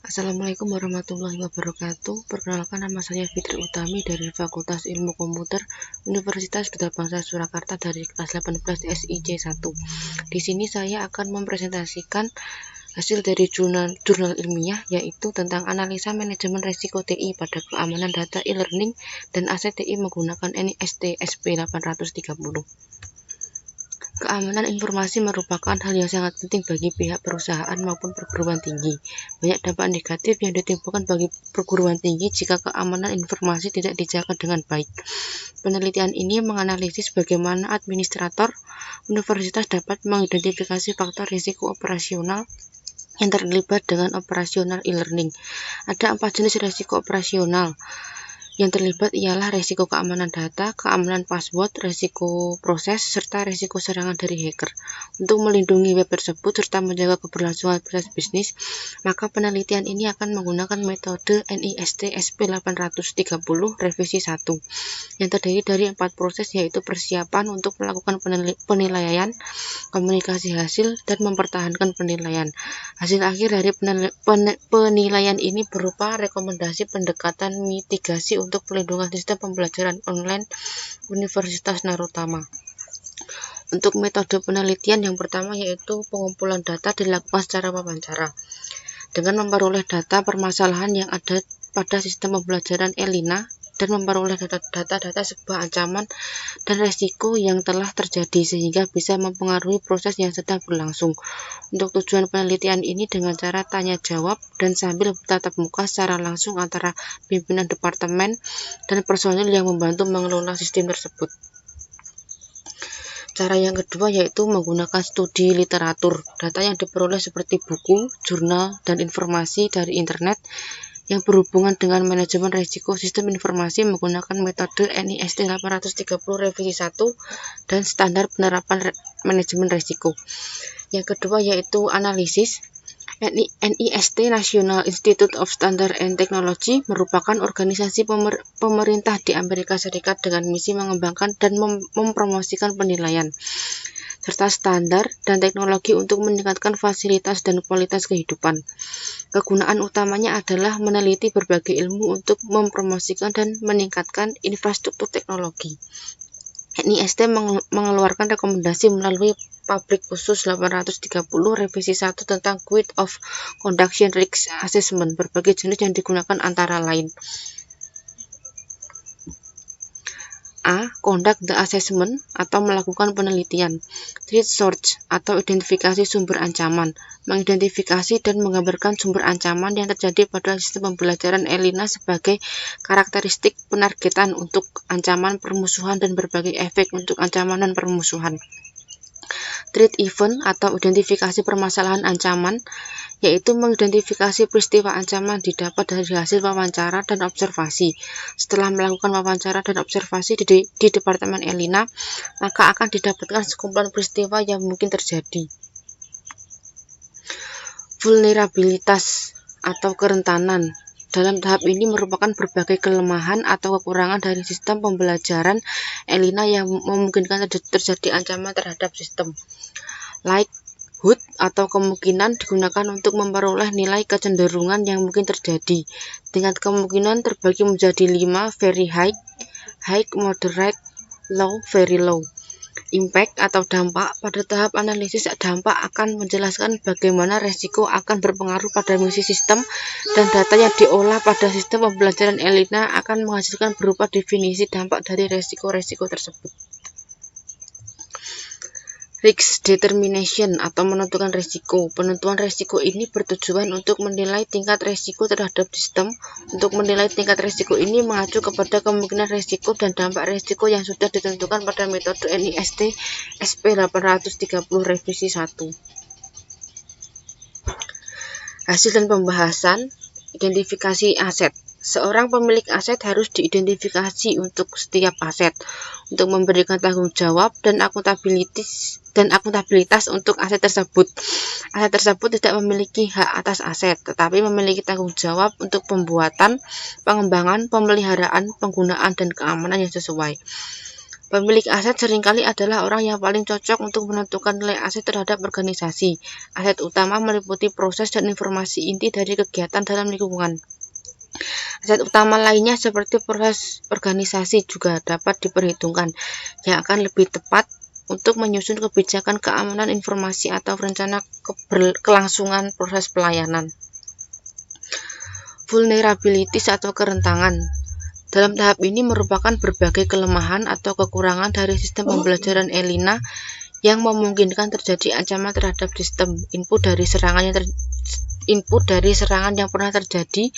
Assalamualaikum warahmatullahi wabarakatuh. Perkenalkan, nama saya Fitri Utami dari Fakultas Ilmu Komputer Universitas Budha Bangsa Surakarta dari kelas 18 SIJ 1. Di sini saya akan mempresentasikan hasil dari jurnal ilmiah, yaitu tentang analisa manajemen risiko TI pada keamanan data e-learning dan aset TI menggunakan NIST SP830. Keamanan informasi merupakan hal yang sangat penting bagi pihak perusahaan maupun perguruan tinggi. Banyak dampak negatif yang ditimbulkan bagi perguruan tinggi jika keamanan informasi tidak dijaga dengan baik. Penelitian ini menganalisis bagaimana administrator universitas dapat mengidentifikasi faktor risiko operasional yang terlibat dengan operasional e-learning. Ada 4 jenis risiko operasional yang terlibat, ialah risiko keamanan data, keamanan password, risiko proses, serta risiko serangan dari hacker. Untuk melindungi web tersebut serta menjaga keberlangsungan proses bisnis, maka penelitian ini akan menggunakan metode NIST SP830 revisi 1 yang terdiri dari 4 proses, yaitu persiapan untuk melakukan penilaian, komunikasi hasil, dan mempertahankan penilaian. Hasil akhir dari penilaian ini berupa rekomendasi pendekatan mitigasi untuk pelindungan sistem pembelajaran online Universitas Narutama. Untuk metode penelitian yang pertama, yaitu pengumpulan data dilakukan secara wawancara. Dengan memperoleh data permasalahan yang ada pada sistem pembelajaran ELINA dan memperoleh data-data sebuah ancaman dan resiko yang telah terjadi sehingga bisa mempengaruhi proses yang sedang berlangsung. Untuk tujuan penelitian ini dengan cara tanya jawab dan sambil tatap muka secara langsung antara pimpinan departemen dan personil yang membantu mengelola sistem tersebut. Cara yang kedua yaitu menggunakan studi literatur. Data yang diperoleh seperti buku, jurnal, dan informasi dari internet yang berhubungan dengan manajemen risiko sistem informasi menggunakan metode NIST 830 revisi 1 dan standar penerapan manajemen risiko. Yang kedua yaitu analisis. NIST National Institute of Standards and Technology merupakan organisasi pemerintah di Amerika Serikat dengan misi mengembangkan dan mempromosikan penilaian serta standar dan teknologi untuk meningkatkan fasilitas dan kualitas kehidupan. Kegunaan utamanya adalah meneliti berbagai ilmu untuk mempromosikan dan meningkatkan infrastruktur teknologi. NIST mengeluarkan rekomendasi melalui Public Khusus 830 revisi 1 tentang Code of Conduct Risk Assessment. Berbagai jenis yang digunakan antara lain: A. Conduct the assessment atau melakukan penelitian. Threat search atau identifikasi sumber ancaman, mengidentifikasi dan menggambarkan sumber ancaman yang terjadi pada sistem pembelajaran ELINA sebagai karakteristik penargetan untuk ancaman permusuhan dan berbagai efek untuk ancaman dan permusuhan. Threat event atau identifikasi permasalahan ancaman, yaitu mengidentifikasi peristiwa ancaman didapat dari hasil wawancara dan observasi. Setelah melakukan wawancara dan observasi di Departemen ELINA, maka akan didapatkan sekumpulan peristiwa yang mungkin terjadi. Vulnerabilitas atau kerentanan. Dalam tahap ini merupakan berbagai kelemahan atau kekurangan dari sistem pembelajaran ELINA yang memungkinkan terjadi ancaman terhadap sistem. Likelihood atau kemungkinan digunakan untuk memperoleh nilai kecenderungan yang mungkin terjadi. Tingkat kemungkinan terbagi menjadi 5: very high, high, moderate, low, very low. Impact atau dampak. Pada tahap analisis dampak akan menjelaskan bagaimana resiko akan berpengaruh pada misi sistem, dan data yang diolah pada sistem pembelajaran ELINA akan menghasilkan berupa definisi dampak dari resiko-resiko tersebut. Risk determination atau menentukan risiko. Penentuan risiko ini bertujuan untuk menilai tingkat risiko terhadap sistem. Untuk menilai tingkat risiko ini mengacu kepada kemungkinan risiko dan dampak risiko yang sudah ditentukan pada metode NIST SP830 revisi 1. Hasil dan pembahasan. Identifikasi aset. Seorang pemilik aset harus diidentifikasi untuk setiap aset, untuk memberikan tanggung jawab dan akuntabilitas untuk aset tersebut. Aset tersebut tidak memiliki hak atas aset, tetapi memiliki tanggung jawab untuk pembuatan, pengembangan, pemeliharaan, penggunaan, dan keamanan yang sesuai. Pemilik aset seringkali adalah orang yang paling cocok untuk menentukan nilai aset terhadap organisasi. Aset utama meliputi proses dan informasi inti dari kegiatan dalam lingkungan. Aset utama lainnya seperti proses organisasi juga dapat diperhitungkan, yang akan lebih tepat untuk menyusun kebijakan keamanan informasi atau rencana kelangsungan proses pelayanan. Vulnerabilities atau kerentanan. Dalam tahap ini merupakan berbagai kelemahan atau kekurangan dari sistem pembelajaran ELINA yang memungkinkan terjadi ancaman terhadap sistem. Input dari serangan yang pernah terjadi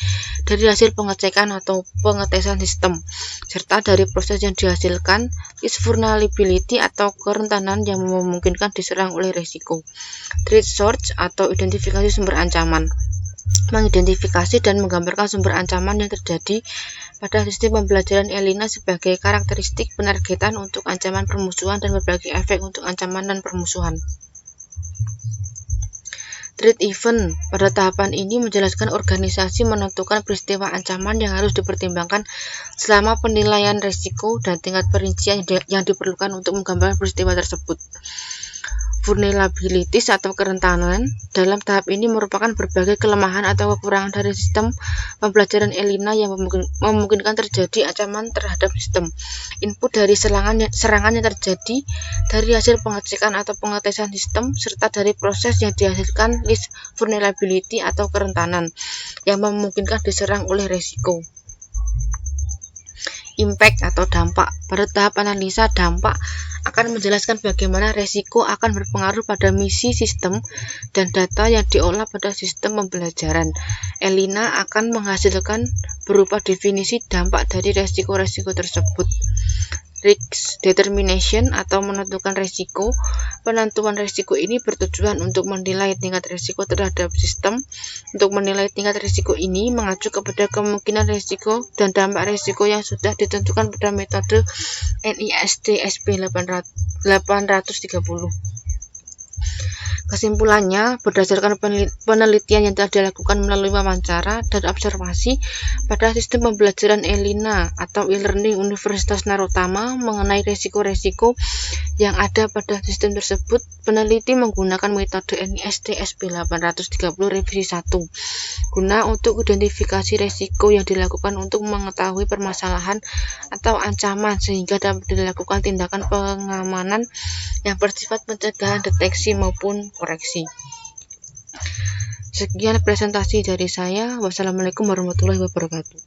dari hasil pengecekan atau pengetesan sistem, serta dari proses yang dihasilkan, is vulnerability atau kerentanan yang memungkinkan diserang oleh risiko. Threat search atau identifikasi sumber ancaman. Mengidentifikasi dan menggambarkan sumber ancaman yang terjadi pada sistem pembelajaran ELINA sebagai karakteristik penargetan untuk ancaman permusuhan dan berbagai efek untuk ancaman dan permusuhan. Threat event. Pada tahapan ini menjelaskan organisasi menentukan peristiwa ancaman yang harus dipertimbangkan selama penilaian risiko dan tingkat perincian yang diperlukan untuk menggambarkan peristiwa tersebut. Vulnerabilities atau kerentanan. Dalam tahap ini merupakan berbagai kelemahan atau kekurangan dari sistem pembelajaran ELINA yang memungkinkan terjadi ancaman terhadap sistem. Input dari serangan yang terjadi dari hasil pengecekan atau pengetesan sistem, serta dari proses yang dihasilkan list vulnerability atau kerentanan yang memungkinkan diserang oleh risiko. Impact atau dampak. Pada tahap analisa dampak akan menjelaskan bagaimana risiko akan berpengaruh pada misi sistem dan data yang diolah pada sistem pembelajaran. ELINA akan menghasilkan berupa definisi dampak dari risiko-risiko tersebut. Risk determination atau menentukan risiko. Penentuan risiko ini bertujuan untuk menilai tingkat risiko terhadap sistem. Untuk menilai tingkat risiko ini mengacu kepada kemungkinan risiko dan dampak risiko yang sudah ditentukan pada metode NIST SP 830. Kesimpulannya, berdasarkan penelitian yang telah dilakukan melalui wawancara dan observasi pada sistem pembelajaran ELINA atau e-learning Universitas Narotama mengenai risiko-risiko yang ada pada sistem tersebut, peneliti menggunakan metode NIST SP 830 revisi 1 guna untuk identifikasi risiko yang dilakukan untuk mengetahui permasalahan atau ancaman sehingga dapat dilakukan tindakan pengamanan yang bersifat pencegahan, deteksi maupun koreksi. Sekian presentasi dari saya. Wassalamualaikum warahmatullahi wabarakatuh.